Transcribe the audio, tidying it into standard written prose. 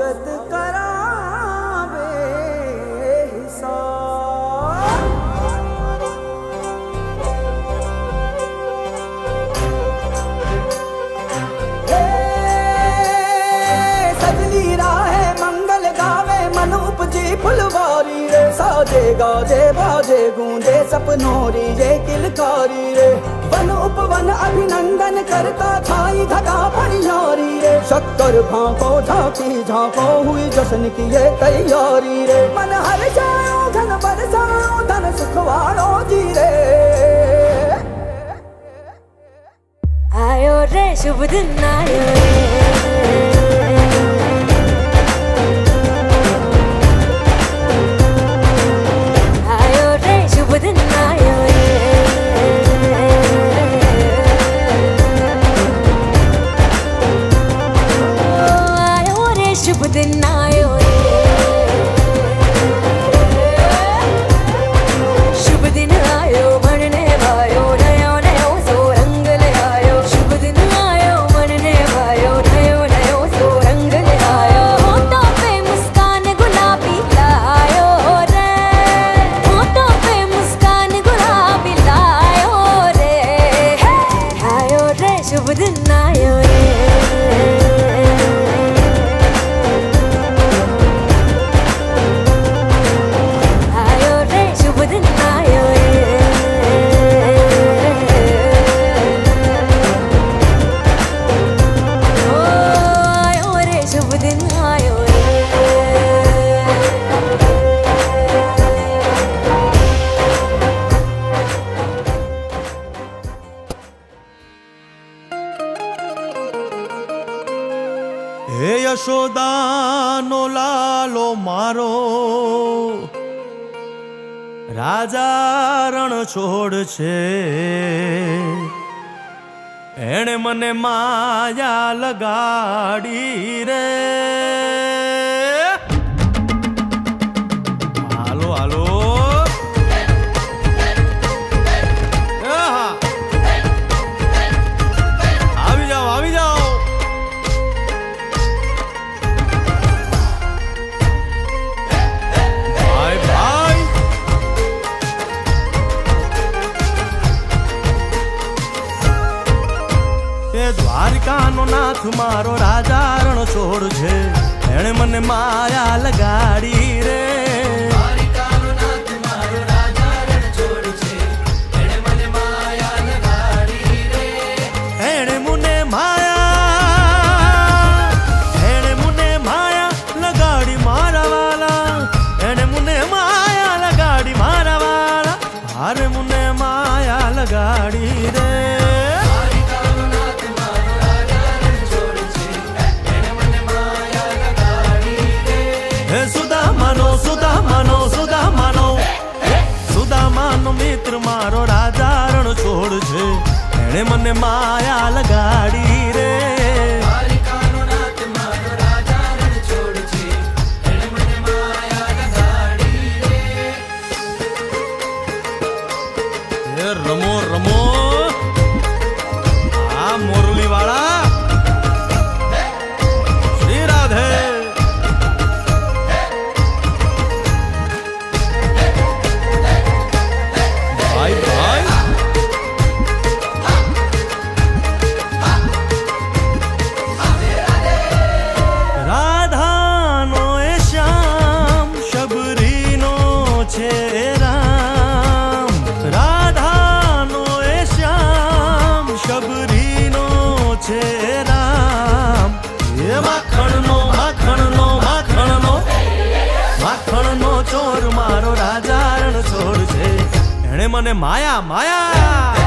सूरत करावे हिसाब। सजनी राहे मंगल गावे मन उपजी फुलवारी रे। साजे गाजे बाजे गूंजे सपनों री ये किलकारी रे। वन उपवन अभिनंदन करता छाई धगा परियारी रे। शक्कर भांको झांकी झांको हुई जश्न की ये तैयारी रे। मन हर जाओ धन बरसाओ धन सुखवाड़ो जी रे। आयो रे शुभ दिन आयो रे। आयो रे शुभ दिन आयो रे। आयो रे शुभ दिन आयो रे। शुभ दिन आयो मनने भायो नयो नयो सो रंग ले आयो। शुभ दिन आयो मनने भायो नयो नयो सो रंग ले आयो। होठों पे मुस्कान गुलाबी लायो रे। होठों पे मुस्कान गुलाबी लायो रे। आयो रे शुभ दिन आयो रे। आयो रे शुभ दिन आयो रे। ओ आयो रे शुभ दिन आयो रे। હે યશોદાનો લાલો મારો રાજા રણ છોડ છે। એણે મને માયા લગાડી રે। હાલો હાલો આવી જાઓ આવી જાઓ। દ્વારિકાનો નાથ મારો રાજા રણ છોડ છે। એણે મને માયા લગાડી રે। દ્વારિકાનો નાથ મારો રાજા રણ છોડ છે। એણે મને માયા લગાડી રે। એણે મુને માયા લગાડી મારા વાલા। એણે મુને માયા લગાડી મારા વાલા। હારે મુને માયા લગાડી રે। સુદામાનો મિત્ર મારો રાજા રણ છોડ છે। એણે મને માયા લગાડી રે। દ્વારિકાનો નાથ મારો રાજા રણ છોડ છે। એણે મને માયા લગાડી રે। એ રમો રમો આ મોરલી વાળા શ્રી રાધે। રાધાનો એ શ્યામ શબરીનો છે રામ। રાધાનો એ શ્યામ શબરીનો છે રામ। એ માખણનો માખણનો માખણનો માખણનો ચોર મારો રાજા રણ છોડ છે। એણે મને માયા માયા